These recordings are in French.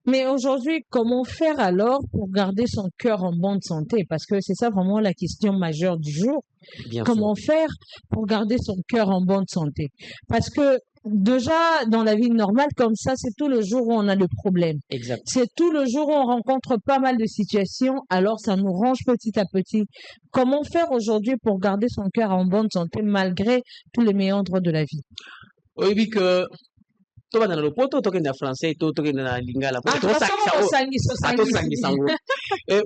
Mais aujourd'hui, comment faire alors pour garder son cœur en bonne santé? Parce que c'est ça vraiment la question majeure du jour. Bien sûr. Comment faire pour garder son cœur en bonne santé? Parce que déjà, dans la vie normale, comme ça, c'est tout le jour où on a le problème. Exact. C'est tout le jour où on rencontre pas mal de situations, alors ça nous range petit à petit. Comment faire aujourd'hui pour garder son cœur en bonne santé malgré tous les méandres de la vie? Oui, vu que toi, dans le poto, toi, en français, toi, dans la lingala.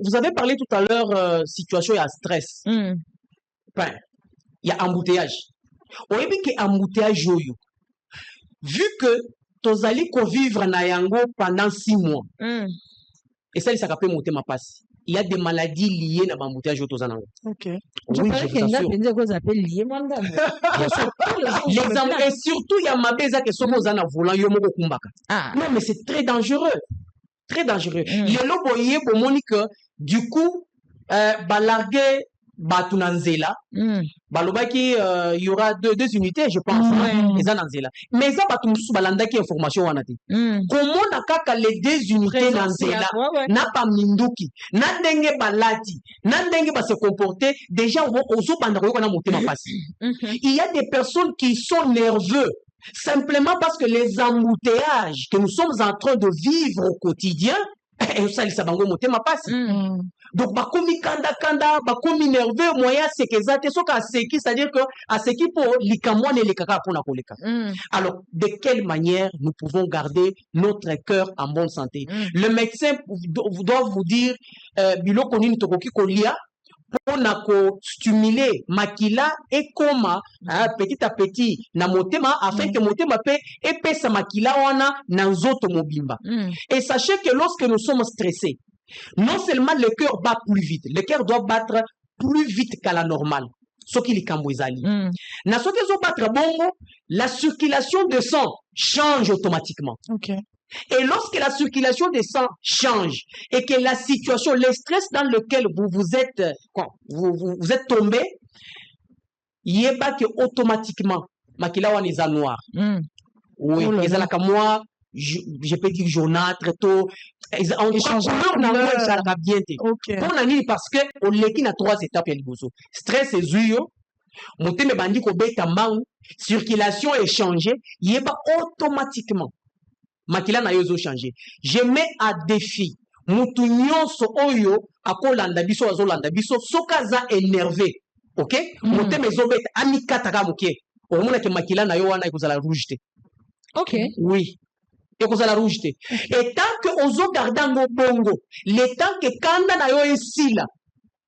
Vous avez parlé tout à l'heure situation à stress. Enfin, il y a embouteillage. On dit que embouteillage yoyo. Vu que tu allais vivre na yango pendant 6 mois. Et ça, ça s'appelle monter ma passe. Il y a des maladies liées à l'embouteillage au Tozanango. Ok. Oui, je vous assure. Et surtout, il y a ma beza qui sont aux volant, yomo kumbaka. Non, mais c'est très dangereux. Très dangereux. Les loboyés pour Monique, du coup, balarguer Batunanzela, balobaki, il y aura deux unités, je pense. Les Ananzela. Mais ça, Batunsu balanda qui information wanate. Comment n'a kaka les 2 unités Nanzela, n'a pas Minduki, n'a dengue balati, n'a dengue va se comporter, déjà, aux bandaro qu'on a monté ma passe. Il y a des personnes qui sont nerveux. Simplement parce que les embouteillages que nous sommes en train de vivre au quotidien, donc, bakomi kanda, bakomi nerveux, moyen c'est que ça, c'est-à-dire que à ce qui pour l'ikamouane et les kaka pour la koleka. Alors, de quelle manière nous pouvons garder notre cœur en bonne santé? Le médecin doit vous dire, bilo konini tokoki kolia, pour stimuler makila et coma petit à petit na motema afin que motema pe epesa makila wana na nzoto mobimba. Et sachez que lorsque nous sommes stressés, non seulement le cœur bat plus vite, le cœur doit battre plus vite qu'à la normale. Ce qui est kambouezali. Na soki zo battre bongo, la circulation de sang change automatiquement. Okay. Et lorsque la circulation des sang change et que la situation, le stress dans lequel vous êtes tombé, il y a pas que automatiquement, makila wan est noir. Oui, ils ont comme moi, je peux dire jaunâtre, tout. On change la bien. Parce que on l'équipe na 3 étapes ya liboso. Stress et zuyo, monter me bandi ko beta mang, circulation est changée, il y a pas automatiquement. Makila na yozo changer. Je mets à défi mutu nyonso oyo akolanda biso azolanda biso sokaza énervé. OK? Mote mezobeta amikata ka moke. Omona ke makila na yo wana ekozala rouge te. OK. Oui. Ekozala rouge te. Et tant que ozo garda ngo bongo, le temps que kanda na yo esila.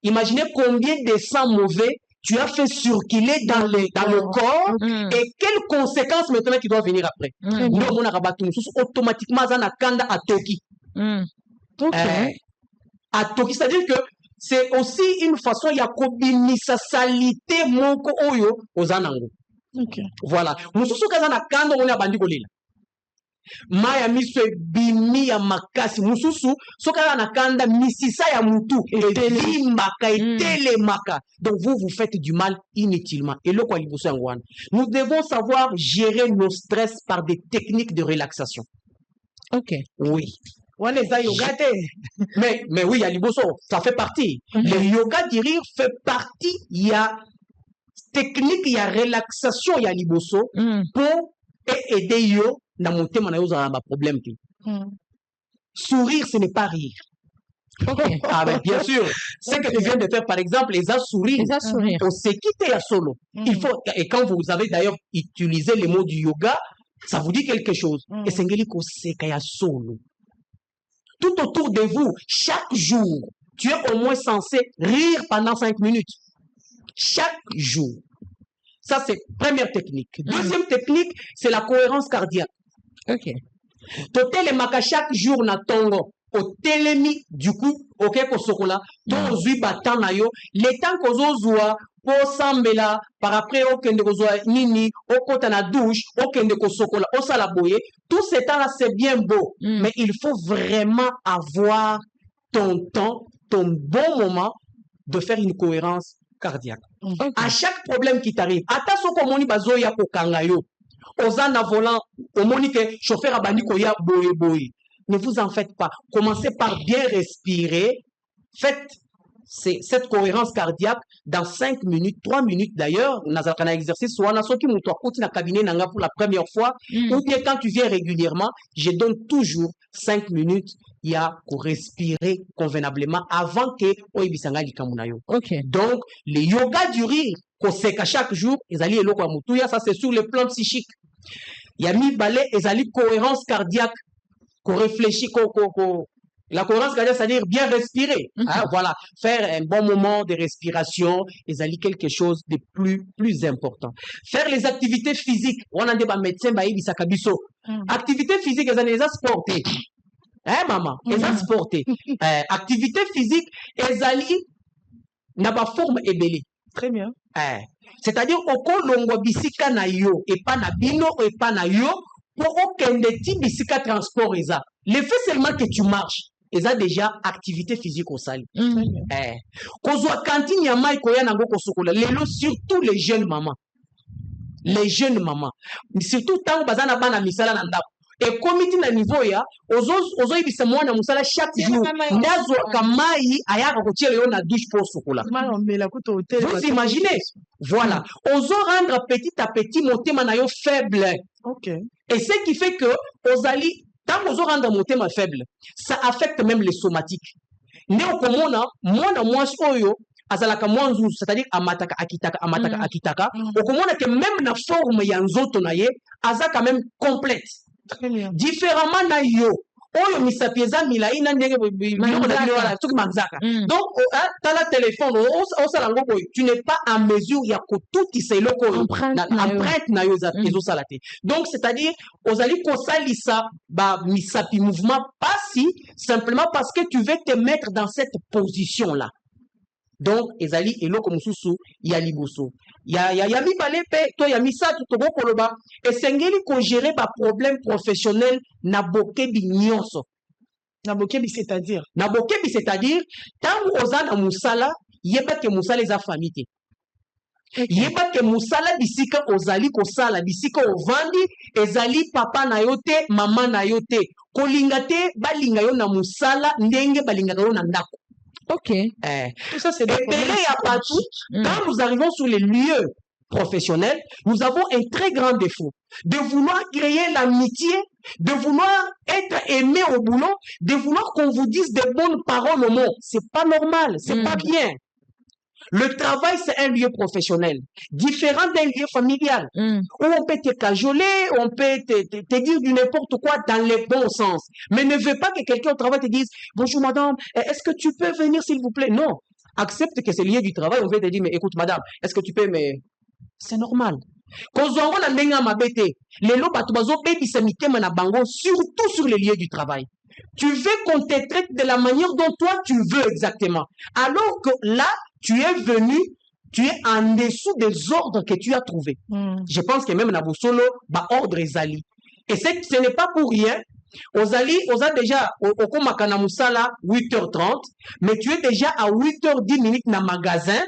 Imaginez combien de sang mauvais tu as fait circuler dans le corps et quelles conséquences maintenant qui doivent venir après. Nous, on a automatiquement dans la kanda à Toki. À Toki, c'est-à-dire que c'est aussi une façon, il y a combini sa salité moko oyo aux anango. Voilà. Nous sommes dans la kanda, on a bandi kolila. Maya miso bimi ya makasi mususu soka na kanda misisa ya mutu etelemaka etelemaka. Donc vous faites du mal inutilement. Et le quoi liboso ngwana. Nous devons savoir gérer nos stress par des techniques de relaxation. OK. Oui. On est à yoga mais oui, il y a liboso, ça fait partie. Le yoga du rire fait partie, il y a technique, il y a relaxation, il y a liboso pour aider yo na monter mon problème. Sourire, ce n'est pas rire. Okay. Ah ben, bien sûr. Ce que tu viens de faire, par exemple, les sourires. On s'est quitté à solo. Il faut, et quand vous avez d'ailleurs utilisé les mots du yoga, ça vous dit quelque chose. Et c'est un solo. Tout autour de vous, chaque jour, tu es au moins censé rire pendant 5 minutes. Chaque jour. Ça, c'est première technique. Deuxième technique, c'est la cohérence cardiaque. OK. Totel maka chaque jour na tongo. Au telemi, du coup, ok, ko sokola. Ton zui batan na yo. Le temps ko zozua, po sambela, par après, okende ko zoa nini, okota na douche, okende ko sokola, osala boye. Tout ce temps-là, c'est bien beau. Mais il faut vraiment avoir ton temps, ton bon moment de faire une cohérence cardiaque. Okay. À chaque problème qui t'arrive, attention comme on y bazo ya ko kangayo. Ozana volant, au monique chauffeur abandi ko ya boye boye. ne vous en faites pas. Commencez par bien respirer. Faites cette cohérence cardiaque dans 5 minutes, 3 minutes d'ailleurs. On a un exercice, soit on a ceux qui m'ont dans cabinet pour la première fois, ou bien quand tu viens régulièrement, je donne toujours 5 minutes. Il y a pour respirer convenablement avant que Oibisanga likamunayo. Donc, le yoga du rire, qu'on sait qu'à chaque jour, ils allaient ça c'est sur le plan psychique. Il y a mis balai, ils allaient cohérence cardiaque, qu'on réfléchit, la cohérence cardiaque, c'est-à-dire bien respirer. Hein, voilà, faire un bon moment de respiration, ils allaient quelque chose de plus important. Faire les activités physiques. On a des médecins, activités physiques, ils allaient sporter. Hein, maman? Ils allaient sporter. Activité physique, ils allaient n'a pas forme ébélée. Très bien. C'est-à-dire, au kolongo bisika na yo, et pas na bino, et pas na yo, pour aucun des types bisika transport, le fait seulement que tu marches, ils ont déjà activité physique au sali. Kozwa cantine ya mai koya nango kosokola, surtout les jeunes mamans. Les jeunes mamans. Surtout tant bazana bana misala na ndako. Et comité na niveau ya ozo ibisa mwana musala chaque jour nazo kamai ayaka kotiela yo na douche pour sokola. Vous imaginez? Voilà, ozo rendre petit à petit motema na yo faible. Et ce qui fait que ozali tant ozo rendre motema faible, ça affecte même les somatiques. Néo komona mwana mwasi oyo azalaka mwanzu, c'est-à-dire amataka akitaka okomona que même na forme ya nzoto na ye aza quand même complète. Différemment na yo oyo misapieza milaina ndenge tuki manzaka. Donc t'as le téléphone au salango boy, tu n'es pas en mesure ya ko tout iselo ko empreinte na yo za ezo salate. Donc c'est-à-dire ozali ko salisa ba misapi mouvement pas si simplement parce que tu veux te mettre dans cette position là. Donc ezali eloko mususu ya liboso ya mi balé pe to ya misatu to bokoloba esengeli ko gérer ba problème professionnel na bokebi nyonso. Na bokebi c'est-à-dire tant oza na musala yeba ke musala eza famille te. Yeba ke musala bisika ozali ko sala bisika ovandi ezali papa na yo te mama na yo te kolinga te balinga yo na musala ndenge balinga yo na ndako. Tout ça, c'est quand nous arrivons sur les lieux professionnels, nous avons un très grand défaut de vouloir créer l'amitié, de vouloir être aimé au boulot, de vouloir qu'on vous dise des bonnes paroles au monde. C'est pas normal, c'est pas bien. Le travail, c'est un lieu professionnel, différent d'un lieu familial, où on peut te cajoler, on peut te dire du n'importe quoi dans le bon sens. Mais ne veux pas que quelqu'un au travail te dise « Bonjour madame, est-ce que tu peux venir s'il vous plaît ?» Non, accepte que c'est lieu du travail, on va te dire « Mais écoute madame, est-ce que tu peux mais c'est normal. » Surtout sur les lieux du travail. Tu veux qu'on te traite de la manière dont toi tu veux exactement. Alors que là, tu es venu, tu es en dessous des ordres que tu as trouvés. Je pense que même Nabusolo, ordre Ezali. Et ce n'est pas pour rien. Ozali, oza déjà, au Komakana Moussala, 8h30, mais tu es déjà à 8h10 dans le magasin,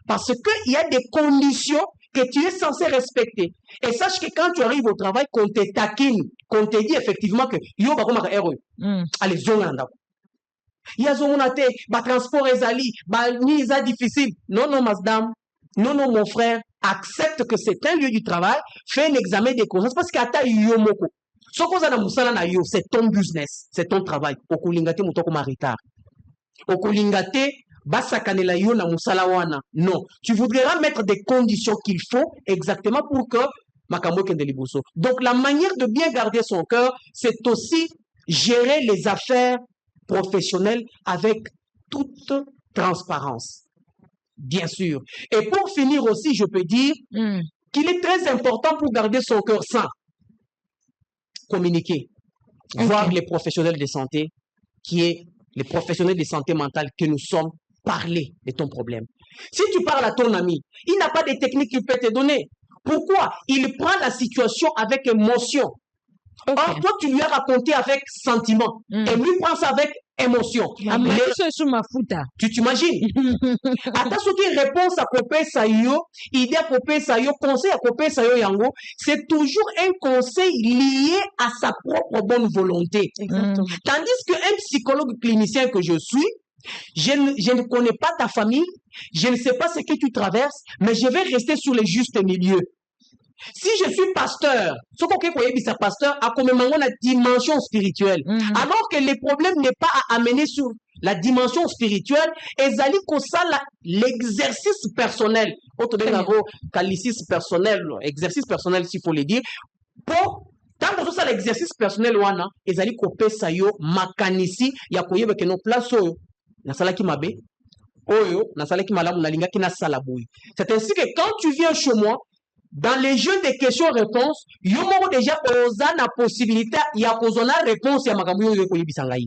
parce qu'il y a des conditions que tu es censé respecter. Et sache que quand tu arrives au travail, qu'on te taquine, qu'on te dit effectivement que yo ba komaka héros. Allez, zonga ndako. Ya zonga te, ba transport ezali, ba ni eza difficile. Non, madame. Non, mon frère. Accepte que c'est un lieu du travail, fais un examen de conscience parce que ata yo moko. Soko za na musala na yo, c'est ton business, c'est ton travail. Okolingate mutoko maritar. Okolingate basakanela yo na musala wana. Non, tu voudrais mettre des conditions qu'il faut exactement pour que makambo kende liboso. Donc la manière de bien garder son cœur, c'est aussi gérer les affaires professionnelles avec toute transparence. Bien sûr. Et pour finir aussi, je peux dire qu'il est très important pour garder son cœur sain. Communiquer. Voir les professionnels de santé, qui est les professionnels de santé mentale que nous sommes, parler de ton problème. Si tu parles à ton ami, il n'a pas de technique qu'il peut te donner. Pourquoi? Il prend la situation avec émotion. Or, toi, tu lui as raconté avec sentiment. Et lui prend ça avec émotion. Tu t'imagines? Attends, ce qui répond à Kopé Sayo, idée à Kopé Sayo, conseil à Kopé Sayo Yango, c'est toujours un conseil lié à sa propre bonne volonté. Tandis qu'un psychologue clinicien que je suis, je ne connais pas ta famille, je ne sais pas ce que tu traverses, mais je vais rester sur le juste milieu. Si je suis pasteur, ce qu'on peut pasteur a comme une dimension spirituelle, alors que le problème n'est pas à amener sur la dimension spirituelle, et l'exercice personnel, exercice personnel s'il faut le dire, pour tant que ça l'exercice personnel wana, ezali kopesa yo makanisi ya koyeba que no place oyo na sala ki mabe oyo na sala ki malamu na linga ki na sala boy. C'est ainsi que quand tu viens chez moi, dans les jeux de questions-réponses, yo moko déjà oza na possibilité ya kozona réponse ya makambo yo koyebisa ngai.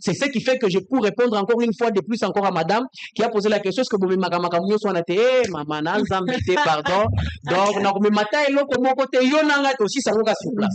C'est ce qui fait que je peux répondre encore une fois de plus encore à madame qui a posé la question, est-ce que vous makambo yo so na te maman na nzambe te pardon. Donc na ko me matin eloko moko te yo nanga aussi ça ngoka sur place.